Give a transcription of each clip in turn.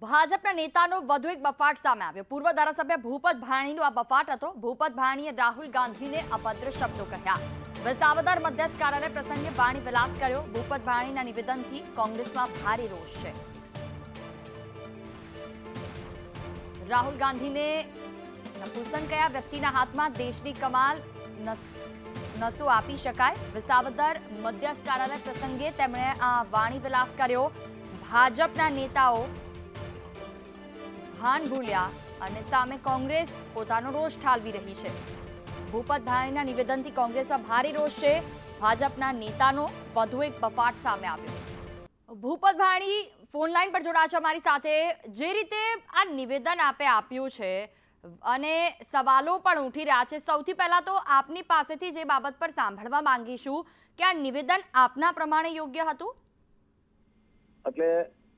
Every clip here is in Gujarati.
ભાજપના નેતાનો વધુ એક બફાટ સામે આવ્યો। પૂર્વ ધારાસભ્ય ભૂપત ભાણીનો આ બફાટ હતો। ભૂપત ભાણીએ રાહુલ ગાંધીને અભદ્ર શબ્દો કહ્યા। વિસાવદર મધ્યસ્થ કાર્યાલય પ્રસંગે વાણી વિલાસ કર્યો। ભૂપત ભાણીના નિવેદનથી કોંગ્રેસમાં ભારે રોષ છે। રાહુલ ગાંધીને નપુંસક કયા વ્યક્તિના હાથમાં દેશની કમાલ નસો આપી શકાય। વિસાવદર મધ્યસ્થ કાર્યાલય પ્રસંગે તેમણે આ વાણી વિલાસ કર્યો। ભાજપના નેતાઓ ભાન ભૂલ્યા અને સામે કોંગ્રેસ પોતાનો રોષ ઠાલવી રહી છે। ભૂપત ભાણીના નિવેદનથી કોંગ્રેસમાં ભારે રોષ છે। ભાજપના નેતાનો વધુ એક બફાટ સામે આવ્યો। ભૂપત ભાણી ફોન લાઈન પર જોડાયા છે અમારી સાથે। જે રીતે આ નિવેદન આપે આપ્યું છે અને સવાલો પણ ઉઠી રહ્યા છે, સૌથી પહેલા તો આપની પાસેથી જે બાબત પર સાંભળવા માંગીશું કે આ નિવેદન આપના પ્રમાણે યોગ્ય હતું? એટલે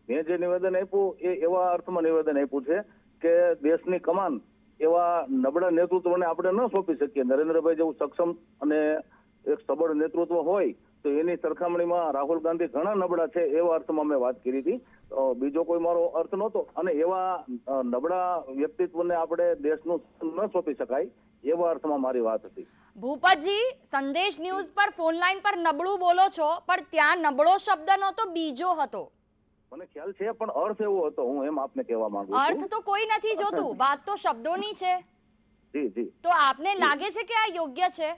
મેં જે નિવેદન આપ્યું એ એવા અર્થમાં નિવેદન આપ્યું છે કે દેશની કમાન એવા નબળા નેતૃત્વને આપણે ન સોંપી શકીએ। નરેન્દ્રભાઈ જેવું સક્ષમ અને એક સબળ નેતૃત્વ હોય તો એની સરખામણીમાં રાહુલ ગાંધી ઘણા નબળા છે એવા અર્થમાં મેં વાત કરી હતી। બીજો કોઈ મારો અર્થ નહોતો અને એવા નબળા વ્યક્તિત્વને આપણે દેશનું ન સોંપી શકાય એવા અર્થમાં મારી વાત હતી। ભૂપતજી, સંદેશ ન્યૂઝ પર ફોન લાઈન પર નબળું બોલો છો, પણ ત્યાં નબળો શબ્દ નહોતો, બીજો હતો। મને ખ્યાલ છે પણ અર્થ એવો હતો, હું એમ આપને કહેવા માંગુ છું। અર્થ તો કોઈ નથી જોતું, વાત તો શબ્દોની છે। જી જી। તો આપને લાગે છે કે આ યોગ્ય છે?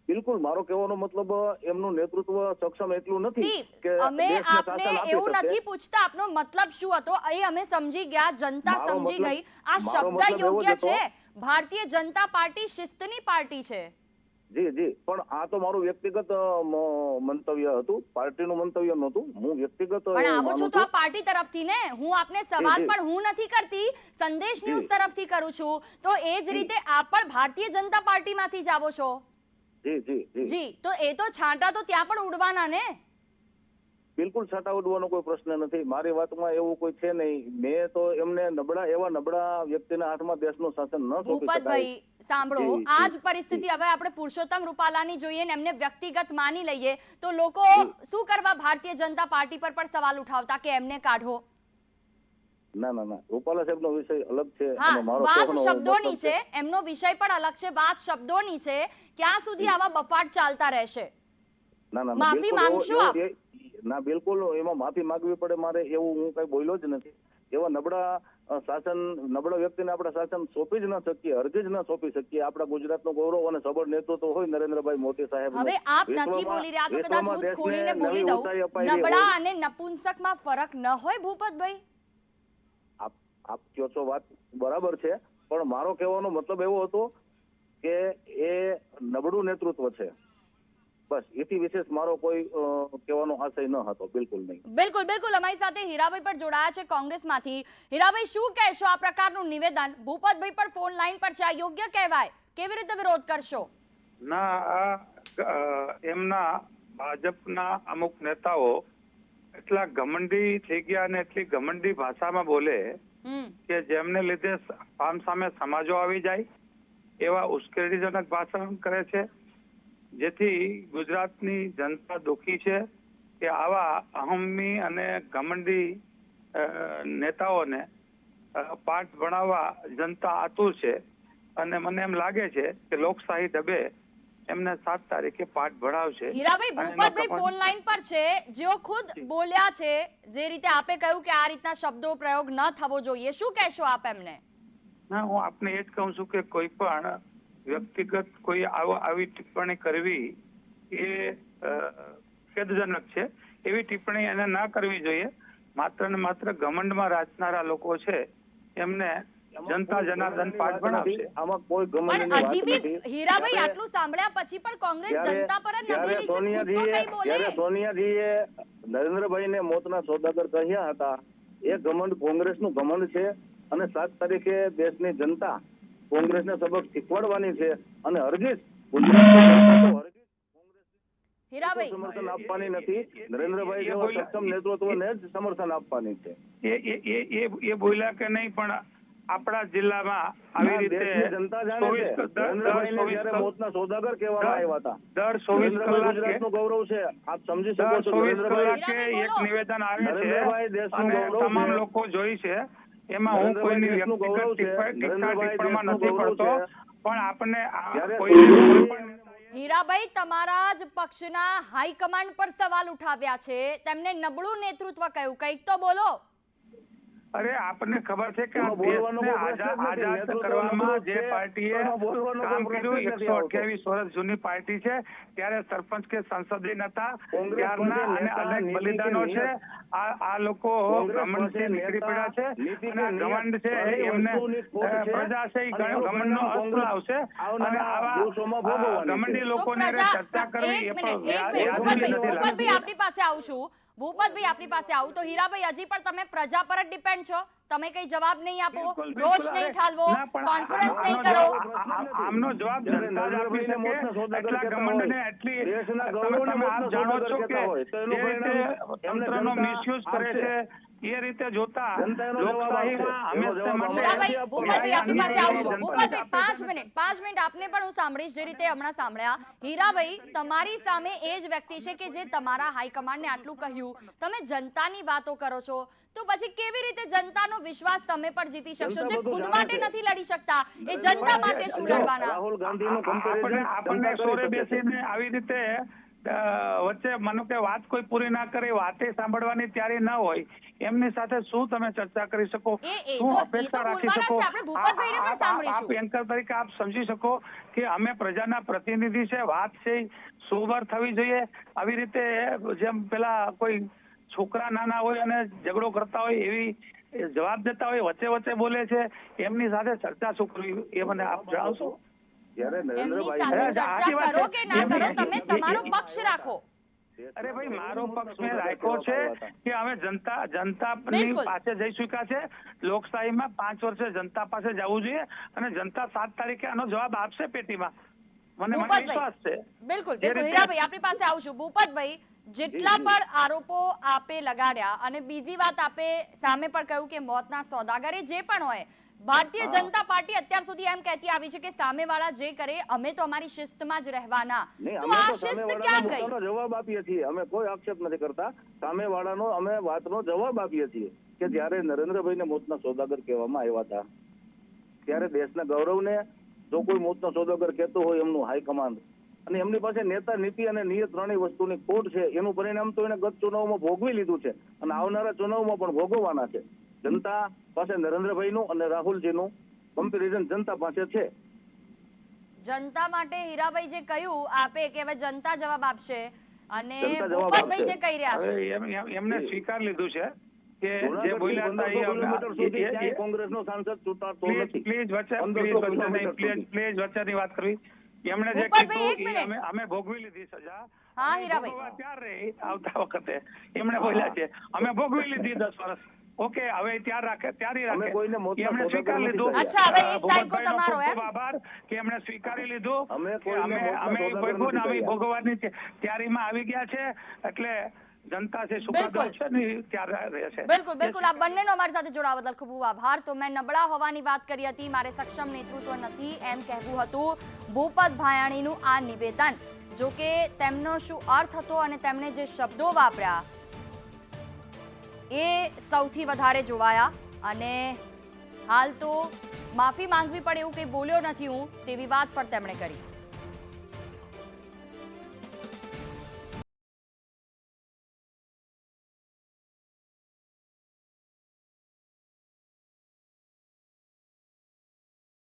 બિલકુલ, મારો કહેવાનો મતલબ એમનું નેતૃત્વ સક્ષમ એટલું નથી કે અમે દેશને આપને શાસન આપી એવું શકે। નથી પૂછતા આપનો મતલબ શું હતો, એ અમે સમજી ગયા, જનતા મારો સમજી મતલબ- ગઈ। આ મારો શબ્દ મતલબ એવો જ યોગ્ય હતો। છે। ભારતીય જનતા પાર્ટી શિસ્તની પાર્ટી છે। જી જી, પણ આ તો મારું વ્યક્તિગત મંતવ્ય હતું, પાર્ટીનું મંતવ્ય નહોતું। હું વ્યક્તિગત પણ આવો માનું છો તો છું। આ પાર્ટી તરફથી ને, હું આપને સવાલ જી। પણ હું નથી કરતી, સંદેશ જી। ન્યૂઝ તરફથી કરું છું। તો એ જ જી। રીતે આપ પણ ભારતીય જનતા પાર્ટીમાંથી જ આવો છો। જી જી જી। જી, તો એ તો છાંટા તો ત્યાં પણ ઉડવાના ને? બિલકુલ છાંટા ઉડવાનો કોઈ પ્રશ્ન નથી। મારી વાતમાં એવું કોઈ છે નહીં। મેં તો એમને એવા નબળા વ્યક્તિના હાથમાં દેશનું શાસન ન સોંપી શકાય। ભૂપતભાઈ સાંભળો, જી, આ જી, જ પરિસ્થિતિ હવે આપણે પુરુષોત્તમ રૂપાલાની જોઈએ ને એમને વ્યક્તિગત માની લઈએ તો લોકો જી। શું કરવા ભારતીય જનતા પાર્ટી પર પણ સવાલ ઉઠાવતા કે એમને કાઢો? ના ના ના, રૂપાલા સાહેબનો વિષય અલગ છે હા, અને મારો વાત કહેવાનો શબ્દોની મતલબ છે, એમનો વિષય પણ અલગ છે, વાત શબ્દોની છે। ક્યાં સુધી આવા બફાટ ચાલતા રહેશે? ના ના, માફી બિલકુલ માંગશો આપ? ના, બિલકુલ એમાં માફી માંગવી પડે મારે એવું હું કઈ બોલ્યો જ નથી। એવા નબળા શાસન, નબળા વ્યક્તિને આપણે શાસન સોંપી જ ન શકીએ, અરજી જ ન સોંપી શકીએ। આપણા ગુજરાતનું ગૌરવ અને સબળ નેતૃત્વ હોય નરેન્દ્રભાઈ મોદી સાહેબ। હવે આપ નથી બોલી રહ્યા તો કદાચ હું જ ખોલીને બોલી દઉં, નબળા અને નપુંસકમાં ફરક ન હોય ભૂપતભાઈ? આપ કહો છો વાત બરાબર છે, પણ મારો કહેવાનો મતલબ એવો હતો કે એ નબળું નેતૃત્વ છે, બસ એથી વિશેષ મારો કોઈ કહેવાનો આશય ન હતો। બિલકુલ નહીં। બિલકુલ બિલકુલ। અમારી સાથે હીરાભાઈ પણ જોડાયા છે કોંગ્રેસમાંથી। હીરાભાઈ, શું કહેશો આ પ્રકારનું નિવેદન? ભૂપતભાઈ પણ ફોન લાઈન પર છે, આ યોગ્ય કહેવાય? કેવી રીતે વિરોધ કરશો? ના, એમના ભાજપના અમુક નેતાઓ એટલા ઘમંડી થઈ ગયા અને એટલી ઘમંડી ભાષામાં બોલે કે જેમને લીધે સામે સમાજો આવી જાય એવા ઉશ્કેરણીજનક ભાષણ કરે છે, જેથી ગુજરાતની જનતા દુઃખી છે કે આવા અહમ્મી અને ઘમંડી નેતાઓને પાઠ ભણાવવા જનતા આતુર છે। અને મને એમ લાગે છે કે લોકશાહી ઢબે એમને 7 તારીખે પાઠ ભણાવશે। હીરાભાઈ, ભૂપતભાઈ ફોન લાઈન પર છે, જેઓ ખુદ બોલ્યા છે, જે રીતે આપે કહ્યું કે આ રીતના શબ્દો પ્રયોગ ન થવો જોઈએ, શું કહેશો આપ એમને? ના, હું આપને એ જ કહું છું કે કોઈ પણ વ્યક્તિગત કોઈ આવી ટિપ્પણી કરવી એ ખેદજનક છે। એવી ટિપ્પણી એને ના કરવી જોઈએ। માત્ર ને માત્ર ઘમંડમાં રાચનારા લોકો છે એમને જનતા જનાર્દન પાઠ ભણાવશે। આમાં કોઈ પણ ગમનની વાત હજી બી નથી। હીરાભાઈ આટલું સાંભળ્યા પછી પણ કોંગ્રેસ જનતા પર જ નમેલી છે, ખુદ તો કઈ બોલે? જ્યારે સોનિયાજીએ નરેન્દ્રભાઈને મોતના સોદાગર કહ્યા હતા, એ ઘમંડ કોંગ્રેસનું ઘમંડ છે અને 7 તારીખે દેશની જનતા કોંગ્રેસને સબક શીખવાડવાની છે અને હરગીઝ હીરાભાઈ સમર્થન આપવાની નથી। નરેન્દ્રભાઈ જેવા સક્ષમ નેતૃત્વને જ સમર્થન આપવાની છે। એ બોલ્યા કે નહીં, પણ આપણા જિલ્લામાં આવી રીતે દેશની જનતા જાણે છે. નરેન્દ્રભાઈને જ્યારે મોતના સોદાગર કહેવામાં આવ્યા હતા. દર 24 કલાકે ગુજરાતનું ગૌરવ છે. આપ સમજી શકો દર છો. 24 નરેન્દ્રભાઈ કલાકે એક નિવેદન આવે છે નરેન્દ્રભાઈ દેશનું અને ગૌરવ તમામ છે. લોકો જોઈ છે. એમાં હું કોઈની દેશનું ગૌરવ વ્યક્તિગત છે. નરેન્દ્રભાઈ ટિપ્પણીમાં દેશનું નથી ગૌરવ પડતો, છે. પણ આપણને જ્યારે કોઈ પણ હીરાભાઈ, તમારા જ પક્ષના હાઈકમાન્ડ પર સવાલ ઉઠાવ્યા છે, તેમને નબળું નેતૃત્વ કહ્યું, કંઈક તો બોલો. અરે આપણને ખબર છે કે આ એમાં બોલવાનો દેશને કોઈ પ્રશ્ન જ નથી. આઝાદ નેતૃત્વ કરવામાં નબળું જે છે, પાર્ટીએ એમાં બોલવાનો કામ કોઈ કર્યું, પ્રશ્ન જ નથી 128 વર્ષ જૂની પાર્ટી છે, ત્યારે સરપંચ કે સંસદીય નેતા કોંગ્રેસ ત્યારના પાસે અને નેતા, અનેક નીતિ બલિદાનો કે છે. આ લોકો કોંગ્રેસ ઘમંડથી પાસે નીકળી નેતા, પડ્યા છે નીતિ અને આ કે ઘમંડ છે બધી એમને વસ્તુની ખોટ છે. પ્રજા છે એ અને એનું ઘમંડનો પરિણામ અસ્ત્ર આવશે અને આવનારા દિવસોમાં આવા ભોગવવાની ઘમંડી છે. તો લોકોને ચર્ચા કરવી એ એક પણ મિનિટ, યાદગીરી નથી ભૂપતભાઈ, લાગતી. આપણી પાસે આવું છું. ભૂપતભાઈ, આપણી પાસે આવું તો હીરાભાઈ, હજી પણ તમે પ્રજા પર જ ડિપેન્ડ છો. તમે કઈ જવાબ નહીં આપો, બિલકુલ, રોષ બિલકુલ. નહીં ઠાલવો, ના, પણ કોન્ફરન્સ આમનો નહીં કરો. આમનો જવાબ જ્યારે જનતા જ આપી નરેન્દ્રભાઈને મોતના શકે. સોદાગર એટલા કહેતા ઘમંડને હોય, એટલી દેશના તમે ગૌરવને આપ મોતના જાણો સોદાગર છો કે કહેતા હોય, તો એનું જે રીતે પરિણામ એમને તંત્રનો જનતા મિસયુઝ કરે આપશે. છે એ રીતે જોતા જનતા એનો જવાબ લોકશાહીમાં આપશે. એનો હંમેશા જવાબ માટે હીરાભાઈ, ભૂપતભાઈ, આપણી પાસે આવું છું. જનતા ભૂપતભાઈ, આપે 5 મિનિટ આપને પણ હું સાંભળીશ, જે રીતે હમણાં સાંભળ્યા. હીરાભાઈ, તમારી સામે એ જ વ્યક્તિ છે કે જે તમારા હાઈકમાન્ડને આટલું કહ્યું, તમે જનતાની વાતો કરો છો, તો પછી કેવી રીતે જનતાનો વિશ્વાસ તમે પણ જીતી શકશો, જનતા જે બધું ખુદ જાણે માટે છે. નથી લડી શકતા, એ જનતા માટે શું લડવાના? રાહુલ ગાંધીનું આપણને કમ્પેરિઝન સોરે બેસીને આવી રીતે વચ્ચે માનો કે વાત કોઈ પૂરી ના કરે, વાતે સાંભળવાની તૈયારી ના હોય, એમની સાથે શું તમે ચર્ચા કરી શકો, એ શું તો અપેક્ષા રાખી બોલવાના શકો? છે. આપણે ભૂપતભાઈને પણ સાંભળીશું. આપ એન્કર તરીકે આપ સમજી શકો કે અમે પ્રજાના પ્રતિનિધિ છે, વાત છે સોબર થવી જોઈએ. આવી રીતે જેમ પેલા કોઈ છોકરા નાના હોય અને ઝઘડો કરતા હોય એવી જવાબ દેતા હોય, વચ્ચે વચ્ચે બોલે છે, એમની સાથે ચર્ચા શું કરવી એ મને આપ જણાવશો? જ્યારે એમની નરેન્દ્રભાઈ સાથે ચર્ચા કરો કે ના કરો, તમે તમારો પક્ષ રાખો. અરે ભાઈ, મારો પક્ષ મેં રાખ્યો છે કે અમે જનતાની બિલકુલ. પાસે જઈ ચૂક્યા છે. લોકશાહીમાં 5 વર્ષે જનતા પાસે જવું જોઈએ અને જનતા 7 તારીખે આનો જવાબ આપશે પેટીમાં. મને વિશ્વાસ છે. બિલકુલ, બિલકુલ. હીરાભાઈ, આપણી પાસે આવું છું. ભૂપતભાઈ, જેટલા પણ આરોપો આપે લગાડ્યા અને બીજી વાત આપે સામે પણ કહ્યું કે મોતના સોદાગર જે પણ હોય, ભારતીય જનતા પાર્ટી અત્યાર સુધી એમ કહેતી આવી છે કે સામેવાળા જે કરે અમે તો અમારી શિસ્તમાં જ રહેવાના. નહીં, તો અમે આ તો શિસ્ત સામેવાળાના ક્યાં ગઈ? મુદ્દાનો જવાબ આપીએ છીએ. અમે કોઈ આક્ષેપ નથી કરતા. સામેવાળાનો અમે વાતનો જવાબ આપીએ છીએ કે જ્યારે નરેન્દ્રભાઈને મોતના સોદાગર કહેવામાં આવ્યા હતા, ત્યારે દેશના ગૌરવને જો કોઈ મોતનો સોદાગર કહેતો હોય એમનું હાઈકમાન્ડ, અને એમની પાસે નેતા, નીતિ અને નિયત ત્રણેય વસ્તુની ખોટ છે, એનું પરિણામ તો એને ગત ચુનાવમાં ભોગવી લીધું છે અને આવનારા ચુનાવમાં પણ ભોગવવાના છે. જનતા પાસે નરેન્દ્રભાઈનું અને રાહુલજીનું કમ્પેરિઝન જનતા પાસે છે. જનતા માટે હીરાભાઈ જે કહ્યું આપે કે હવે જનતા જવાબ આપશે, અને જનતા જવાબ ભૂપતભાઈ આપશે. જે કહી રહ્યા છે હવે એમને સ્વીકાર લીધું છે કે જે જૂનાગઢથી બોલ્યા 1500 કિલોમીટર સુધી ક્યાંય હતા કોંગ્રેસનો સાંસદ ચૂંટાતો નથી. પ્લીઝ 1500 કિલોમીટર સુધી. વચ્ચેની વાત કરવી. એમણે જે ભૂપતભાઈ, એક કીધું મિનિટ. અમે ભોગવી લીધી સજા. હા, અમે હીરાભાઈ. ભોગવવા તૈયાર રહી આવતા વખતે એમણે બોલ્યા છે અમે ભોગવી લીધી 10 વર્ષ. ઓકે, હવે ત્યારી અમે કોઈને રાખે મોતના એમણે સોદાગર સ્વીકાર નથી લીધું. કર્યા. અચ્છા, હવે એક ભૂપતભાઈનો દાયકો તમારો, ખૂબ એમ? ખૂબ આભાર કે એમણે સ્વીકારી લીધું અમે કે કોઈને અમે મોતના અમે સોદાગર ભોગવું ને નથી અમે કર્યા. ભોગવવાની તૈયારીમાં આવી ગયા છે. એટલે જનતા છે સુખાકામ બિલકુલ. છે ને ત્યારે રહેશે. બિલકુલ, બિલકુલ. આપ બંનેનો અમારી સાથે જોડાવા બદલ ખૂબ ખૂબ આભાર. તો મેં નબળા હોવાની વાત કરી હતી, મારે સક્ષમ નેતૃત્વ નથી એમ કહેવું હતું ભૂપત ભાયાણીનું આ નિવેદન. જો કે તેમનો શું અર્થ હતો અને તેમણે જે શબ્દો વાપર્યા એ સૌથી વધારે જોવાયા, અને હાલ તો માફી માંગવી પડે એવું કંઈ બોલ્યો નથી હું તેવી વાત પણ તેમણે કરી.